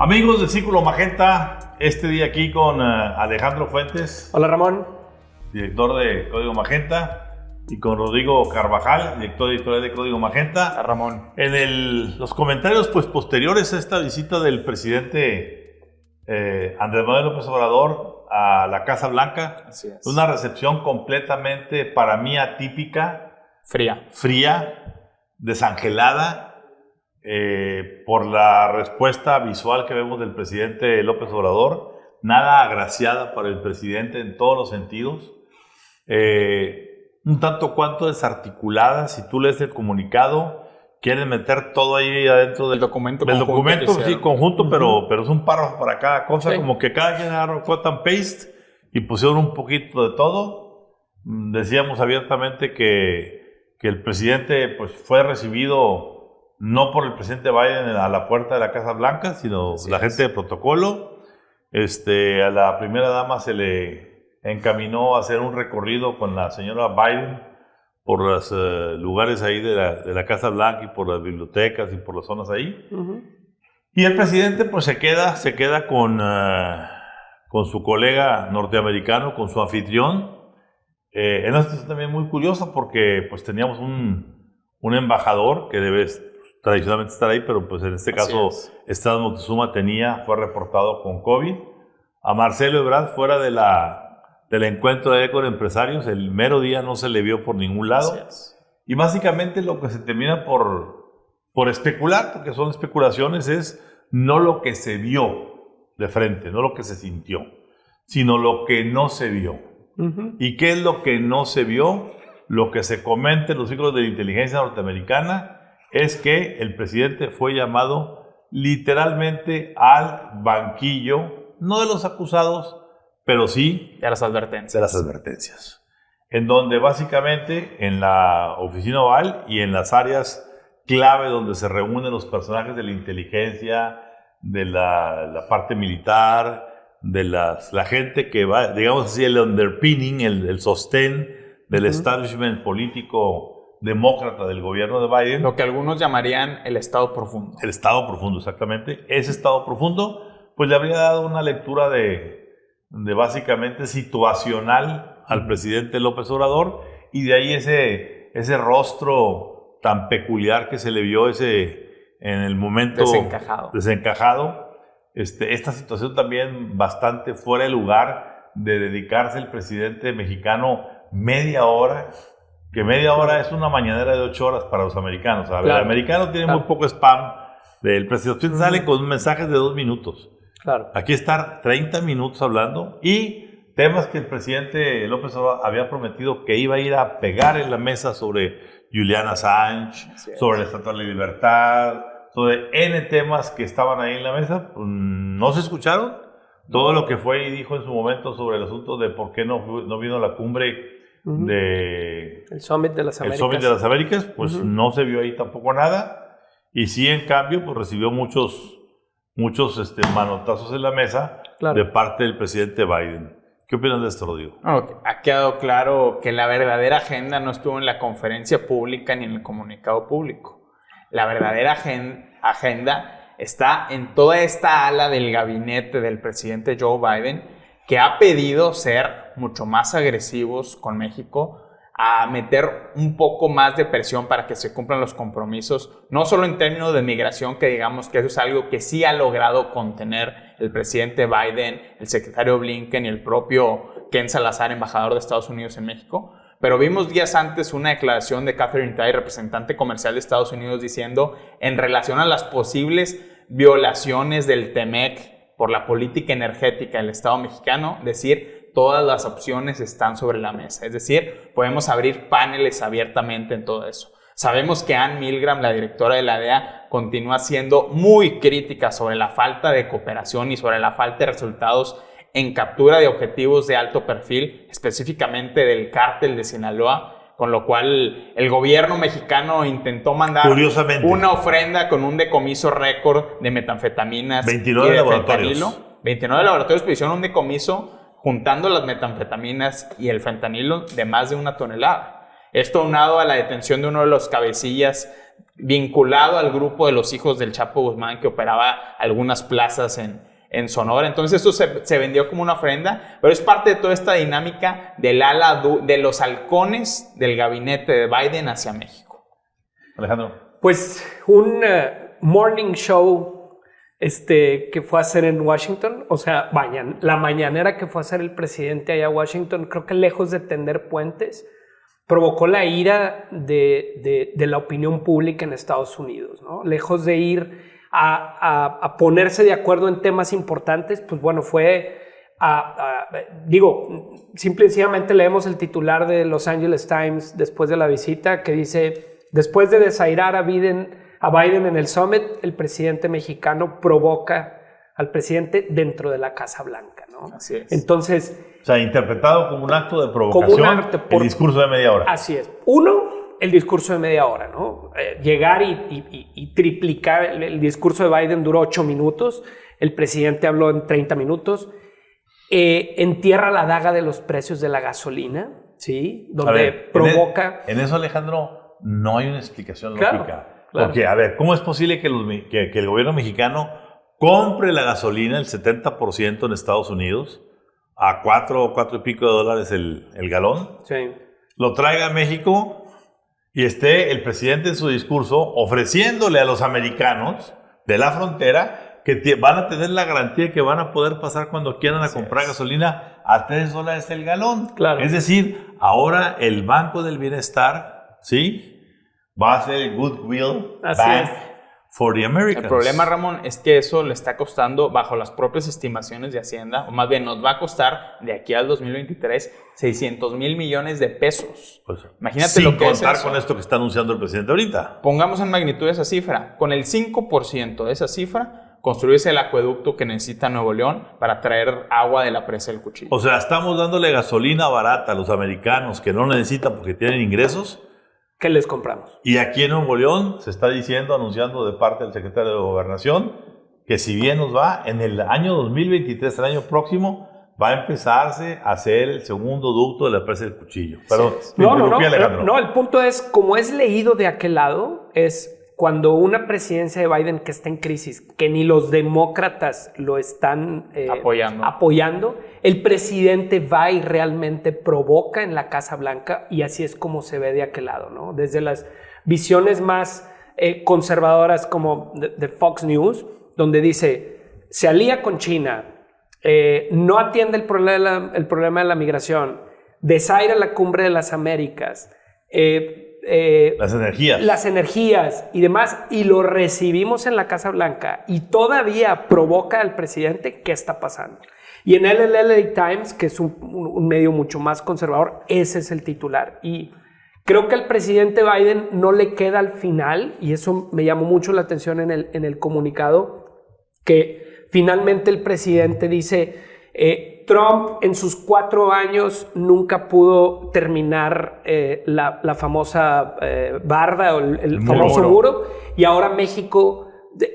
Amigos de Círculo Magenta, este día aquí con Alejandro Fuentes. Hola Ramón. Director de Código Magenta, y con Rodrigo Carvajal, director editorial de Código Magenta. Hola Ramón. En los comentarios posteriores a esta visita del presidente Andrés Manuel López Obrador a la Casa Blanca, Así es. Una recepción completamente para mí atípica, fría, desangelada, por la respuesta visual que vemos del presidente López Obrador, nada agraciada para el presidente en todos los sentidos, un tanto cuanto desarticulada. Si tú lees el comunicado, quieren meter todo ahí adentro del documento sí, conjunto, pero es un párrafo para cada cosa, sí. Como que cada quien agarró cut and paste y pusieron un poquito de todo. Decíamos abiertamente que el presidente pues fue recibido no por el presidente Biden a la puerta de la Casa Blanca, sino la gente de protocolo. A la primera dama se le encaminó a hacer un recorrido con la señora Biden por los lugares ahí de la Casa Blanca y por las bibliotecas y por las zonas ahí. Uh-huh. Y el presidente pues se queda con su colega norteamericano, con su anfitrión. En una situación también muy curiosa porque pues teníamos un embajador que debe tradicionalmente estar ahí, pero pues en este caso Estado Moctezuma fue reportado con COVID. A Marcelo Ebrard, fuera del encuentro de con empresarios, el mero día no se le vio por ningún lado. Y básicamente lo que se termina por especular, porque son especulaciones, es no lo que se vio de frente, no lo que se sintió, sino lo que no se vio. Uh-huh. ¿Y qué es lo que no se vio? Lo que se comenta en los ciclos de la inteligencia norteamericana es que el presidente fue llamado literalmente al banquillo, no de los acusados, pero sí de las advertencias. En donde básicamente en la oficina oval y en las áreas clave donde se reúnen los personajes de la inteligencia, de la parte militar, de la gente que va, digamos así, el underpinning, el sostén del establishment político demócrata del gobierno de Biden. Lo que algunos llamarían el Estado profundo. El Estado profundo, exactamente. Ese Estado profundo, pues le habría dado una lectura de básicamente situacional al presidente López Obrador, y de ahí ese rostro tan peculiar que se le vio en el momento desencajado. Esta situación también bastante fuera de lugar de dedicarse el presidente mexicano media hora, que media hora es una mañanera de 8 horas para los americanos. Claro. El americano tiene muy poco spam. El presidente sale con mensajes de 2 minutos. Claro. Aquí estar 30 minutos hablando y temas que el presidente López Obrador había prometido que iba a ir a pegar en la mesa sobre Julian Assange, sobre el Estatuto de la Libertad, sobre N temas que estaban ahí en la mesa. No se escucharon. Todo lo que fue y dijo en su momento sobre el asunto de por qué no vino a la cumbre el Summit de las Américas, pues no se vio ahí tampoco nada. Y sí, en cambio, pues recibió muchos manotazos en la mesa de parte del presidente Biden. ¿Qué opinas de esto, Rodrigo? Ha quedado claro que la verdadera agenda no estuvo en la conferencia pública ni en el comunicado público. La verdadera agenda está en toda esta ala del gabinete del presidente Joe Biden, que ha pedido ser mucho más agresivos con México, a meter un poco más de presión para que se cumplan los compromisos, no solo en términos de migración, que digamos que eso es algo que sí ha logrado contener el presidente Biden, el secretario Blinken y el propio Ken Salazar, embajador de Estados Unidos en México, pero vimos días antes una declaración de Katherine Tai, representante comercial de Estados Unidos, diciendo en relación a las posibles violaciones del TEMEC por la política energética del Estado mexicano, decir, todas las opciones están sobre la mesa. Es decir, podemos abrir paneles abiertamente en todo eso. Sabemos que Ann Milgram, la directora de la DEA, continúa siendo muy crítica sobre la falta de cooperación y sobre la falta de resultados en captura de objetivos de alto perfil, específicamente del cártel de Sinaloa, con lo cual el gobierno mexicano intentó mandar una ofrenda con un decomiso récord de metanfetaminas 29 y de laboratorios. fentanilo. 29 laboratorios hicieron un decomiso juntando las metanfetaminas y el fentanilo de más de 1 tonelada. Esto unado a la detención de uno de los cabecillas vinculado al grupo de los hijos del Chapo Guzmán que operaba algunas plazas en Sonora. Entonces esto se vendió como una ofrenda, pero es parte de toda esta dinámica del ala de los halcones del gabinete de Biden hacia México. Alejandro. Pues un morning show que fue a hacer en Washington, o sea, la mañanera que fue a hacer el presidente allá a Washington, creo que lejos de tender puentes, provocó la ira de la opinión pública en Estados Unidos, ¿no? Lejos de ir a ponerse de acuerdo en temas importantes, pues bueno, fue simple y sencillamente leemos el titular de Los Angeles Times después de la visita que dice: después de desairar a Biden en el Summit, el presidente mexicano provoca al presidente dentro de la Casa Blanca, ¿no? Así es. Entonces, o sea, interpretado como un acto de provocación, el discurso de media hora. Así es. Uno, el discurso de media hora, ¿no? Llegar y triplicar. El discurso de Biden duró 8 minutos, el presidente habló en 30 minutos. Entierra la daga de los precios de la gasolina, ¿sí? Donde provoca... En eso, Alejandro, no hay una explicación Claro, lógica. claro. Porque, a ver, ¿cómo es posible que el gobierno mexicano compre la gasolina el 70% en Estados Unidos a $4 y pico de dólares el galón? Sí. Lo traiga a México y esté el presidente en su discurso ofreciéndole a los americanos de la frontera que van a tener la garantía de que van a poder pasar cuando quieran a comprar gasolina a $3 el galón. Claro. Es decir, ahora el Banco del Bienestar, ¿sí?, va a ser el Goodwill Así Bank es. for the Americans. El problema, Ramón, es que eso le está costando, bajo las propias estimaciones de Hacienda, o más bien nos va a costar de aquí al 2023 $600,000 millones de pesos. Pues, Imagínate sin lo que es contar eso. con esto que está anunciando el presidente ahorita. Pongamos en magnitud esa cifra. Con el 5% de esa cifra, construirse el acueducto que necesita Nuevo León para traer agua de la presa del Cuchillo. O sea, estamos dándole gasolina barata a los americanos que no necesitan porque tienen ingresos. ¿Qué les compramos? Y aquí en Nuevo León se está anunciando de parte del secretario de Gobernación, que si bien nos va, en el año 2023, el año próximo, va a empezarse a hacer el segundo ducto de la presa del Cuchillo. Perdón, Alejandro. No, el punto es, como es leído de aquel lado, es cuando una presidencia de Biden que está en crisis, que ni los demócratas lo están apoyando, el presidente va y realmente provoca en la Casa Blanca, y así es como se ve de aquel lado, ¿no? Desde las visiones más conservadoras como de Fox News, donde dice, se alía con China, no atiende el problema de la migración, desaira la cumbre de las Américas, las energías y demás, y lo recibimos en la Casa Blanca y todavía provoca al presidente. ¿Qué está pasando? Y en el LA Times, que es un medio mucho más conservador, ese es el titular. Y creo que al presidente Biden no le queda al final, y eso me llamó mucho la atención en el comunicado, que finalmente el presidente dice: Trump en sus 4 años nunca pudo terminar la famosa barda o el famoso muro, y ahora México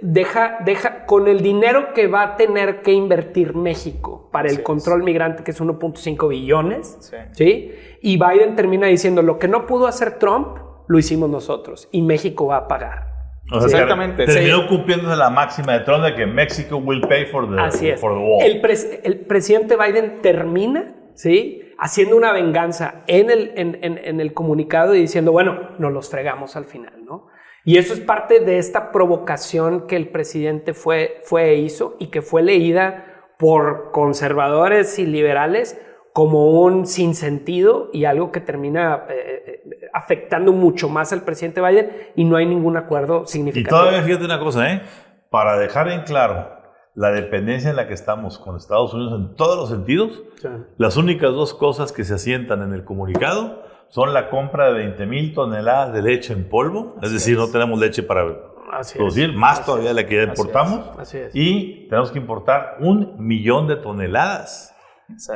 deja con el dinero que va a tener que invertir México para el control migrante, que es 1.5 billones, ¿sí? Y Biden termina diciendo: lo que no pudo hacer Trump, lo hicimos nosotros, y México va a pagar. O sea, exactamente. Terminó cumpliéndose la máxima de Trump de que Mexico will pay for the wall. El presidente Biden termina, ¿sí?, haciendo una venganza en el comunicado y diciendo: bueno, nos los fregamos al final, ¿no? Y eso es parte de esta provocación que el presidente hizo y que fue leída por conservadores y liberales como un sinsentido y algo que termina afectando mucho más al presidente Biden, y no hay ningún acuerdo significativo. Y todavía fíjate una cosa, para dejar en claro la dependencia en la que estamos con Estados Unidos en todos los sentidos, las únicas 2 cosas que se asientan en el comunicado son la compra de 20,000 toneladas de leche en polvo, es decir, no tenemos leche para producir, más todavía de la que ya importamos, y tenemos que importar 1 millón de toneladas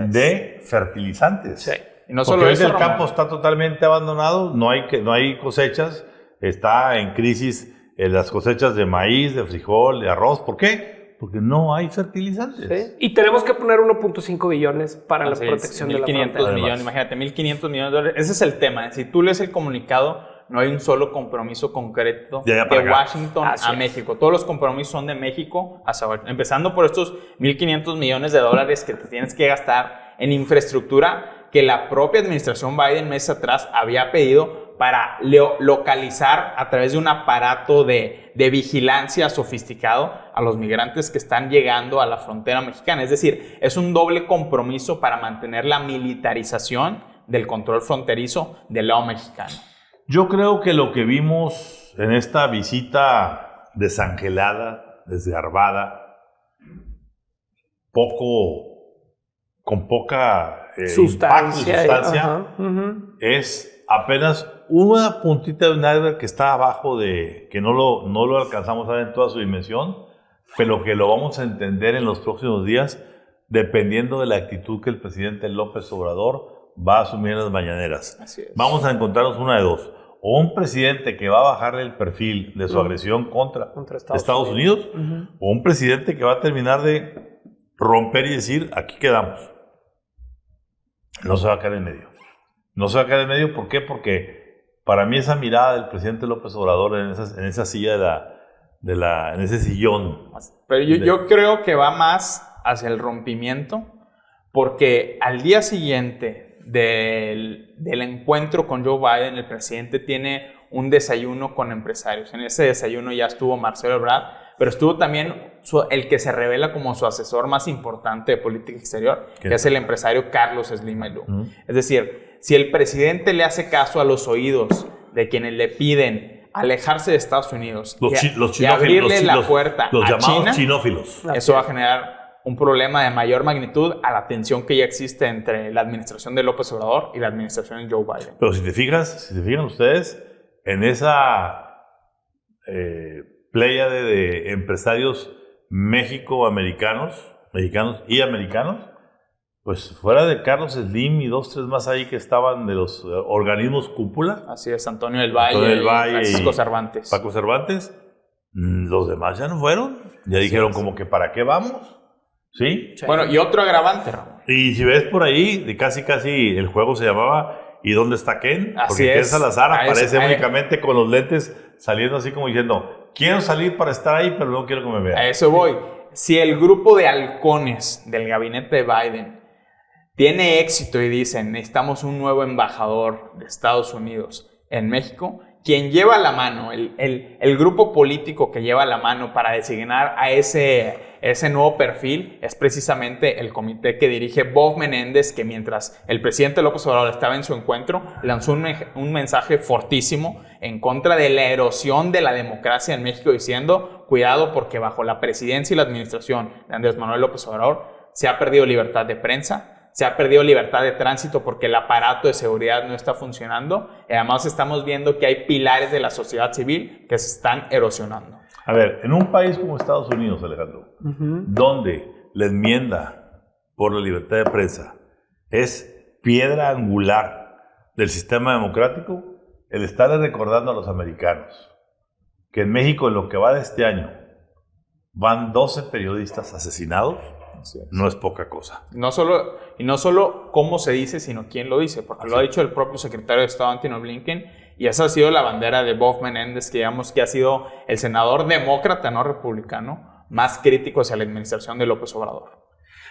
de fertilizantes. Sí. Y no solo eso, el campo está totalmente abandonado, no hay cosechas, está en crisis las cosechas de maíz, de frijol, de arroz. ¿Por qué? Porque no hay fertilizantes. Sí. Y tenemos que poner 1.5 billones para la protección de la frontera. 1.500 millones, imagínate, 1.500 millones de dólares. Ese es el tema. Si tú lees el comunicado, no hay un solo compromiso concreto de Washington a México. Todos los compromisos son de México hacia Washington. Empezando por estos 1.500 millones de dólares que te tienes que gastar en infraestructura que la propia administración Biden meses atrás había pedido para localizar a través de un aparato de vigilancia sofisticado a los migrantes que están llegando a la frontera mexicana. Es decir, es un doble compromiso para mantener la militarización del control fronterizo del lado mexicano. Yo creo que lo que vimos en esta visita desangelada, desgarbada, con poca sustancia, es apenas una puntita de un iceberg que está abajo que no lo alcanzamos a ver en toda su dimensión, pero que lo vamos a entender en los próximos días dependiendo de la actitud que el presidente López Obrador va a asumir en las mañaneras. Así es. Vamos a encontrarnos una de dos. O un presidente que va a bajarle el perfil de su agresión contra Estados Unidos, o un presidente que va a terminar de romper y decir, aquí quedamos. No se va a caer en medio. No se va a caer en medio, ¿por qué? Porque para mí esa mirada del presidente López Obrador en esa silla en ese sillón. Pero yo creo que va más hacia el rompimiento, porque al día siguiente del encuentro con Joe Biden, el presidente tiene un desayuno con empresarios. En ese desayuno ya estuvo Marcelo Ebrard, pero estuvo también el que se revela como su asesor más importante de política exterior, que es el empresario Carlos Slim Aylló. Es decir, si el presidente le hace caso a los oídos de quienes le piden alejarse de Estados Unidos y abrirle la puerta los a llamados China, chinófilos, eso va a generar un problema de mayor magnitud a la tensión que ya existe entre la administración de López Obrador y la administración de Joe Biden. Pero si te fijan ustedes, en esa pléyade de empresarios mexicanos y americanos, pues fuera de Carlos Slim y 2, 3 más ahí que estaban de los organismos cúpula. Así es, Antonio del Valle y Francisco Cervantes. Paco Cervantes, los demás ya no fueron. Ya dijeron como que ¿para qué vamos? ¿Sí? Bueno, y otro agravante, Ramón. Y si ves por ahí, de casi el juego se llamaba ¿y dónde está Ken? Porque Ken Salazar aparece únicamente con los lentes saliendo así como diciendo, quiero salir para estar ahí, pero no quiero que me vean. A eso voy. Si el grupo de halcones del gabinete de Biden tiene éxito y dicen, necesitamos un nuevo embajador de Estados Unidos en México, quien lleva la mano, el grupo político que lleva la mano para designar a ese nuevo perfil es precisamente el comité que dirige Bob Menéndez, que mientras el presidente López Obrador estaba en su encuentro, lanzó un mensaje fortísimo en contra de la erosión de la democracia en México, diciendo, cuidado porque bajo la presidencia y la administración de Andrés Manuel López Obrador se ha perdido libertad de prensa, se ha perdido libertad de tránsito porque el aparato de seguridad no está funcionando. Y además estamos viendo que hay pilares de la sociedad civil que se están erosionando. A ver, en un país como Estados Unidos, Alejandro, donde la enmienda por la libertad de prensa es piedra angular del sistema democrático, el estarle recordando a los americanos que en México, en lo que va de este año, van 12 periodistas asesinados, no es poca cosa. No solo cómo se dice, sino quién lo dice, porque lo ha dicho el propio secretario de Estado, Antony Blinken, y esa ha sido la bandera de Bob Menéndez, que digamos que ha sido el senador demócrata, no republicano, más crítico hacia la administración de López Obrador.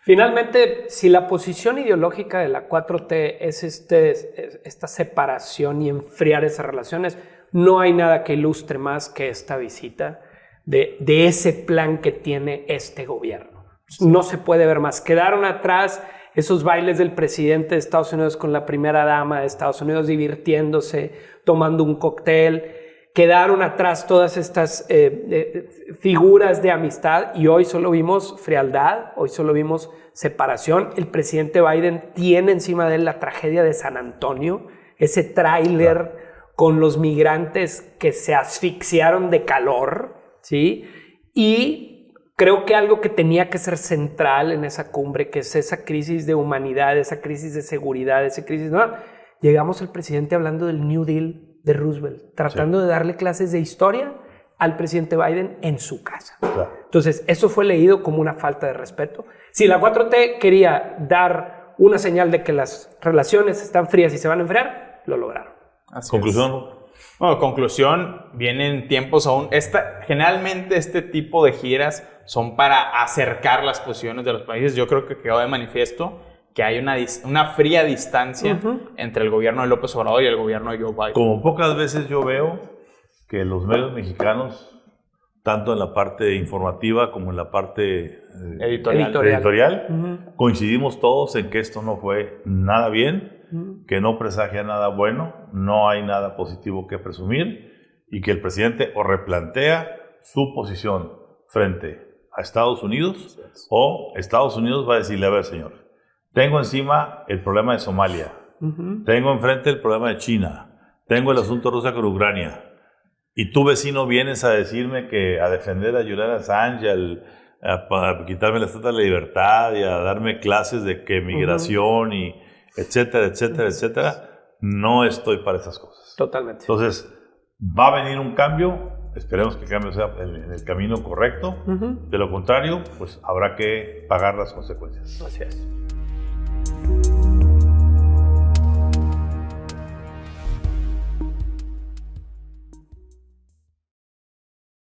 Finalmente, si la posición ideológica de la 4T es esta separación y enfriar esas relaciones, no hay nada que ilustre más que esta visita de ese plan que tiene este gobierno. No se puede ver más. Quedaron atrás esos bailes del presidente de Estados Unidos con la primera dama de Estados Unidos divirtiéndose, tomando un cóctel. Quedaron atrás todas estas figuras de amistad y hoy solo vimos frialdad, hoy solo vimos separación. El presidente Biden tiene encima de él la tragedia de San Antonio, ese tráiler con los migrantes que se asfixiaron de calor, ¿sí? Y creo que algo que tenía que ser central en esa cumbre, que es esa crisis de humanidad, esa crisis de seguridad, esa crisis... ¿no? Llegamos al presidente hablando del New Deal de Roosevelt, tratando de darle clases de historia al presidente Biden en su casa. Claro. Entonces, eso fue leído como una falta de respeto. Si la 4T quería dar una señal de que las relaciones están frías y se van a enfriar, lo lograron. Conclusión. Bueno, conclusión, vienen tiempos aún. Generalmente este tipo de giras son para acercar las posiciones de los países. Yo creo que quedó de manifiesto que hay una fría distancia entre el gobierno de López Obrador y el gobierno de Joe Biden. Como pocas veces yo veo que los medios mexicanos, tanto en la parte informativa como en la parte editorial, coincidimos todos en que esto no fue nada bien, que no presagia nada bueno, no hay nada positivo que presumir y que el presidente o replantea su posición frente a Estados Unidos o Estados Unidos va a decirle, a ver señor, tengo encima el problema de Somalia, tengo enfrente el problema de China, tengo el asunto Rusia con Ucrania y tú vecino vienes a decirme que a defender a Julian Assange, a quitarme la estatua de la libertad y a darme clases de que migración y etcétera, etcétera, etcétera, no estoy para esas cosas. Totalmente. Entonces, va a venir un cambio, esperemos que el cambio sea en el camino correcto, de lo contrario, pues habrá que pagar las consecuencias. Así es.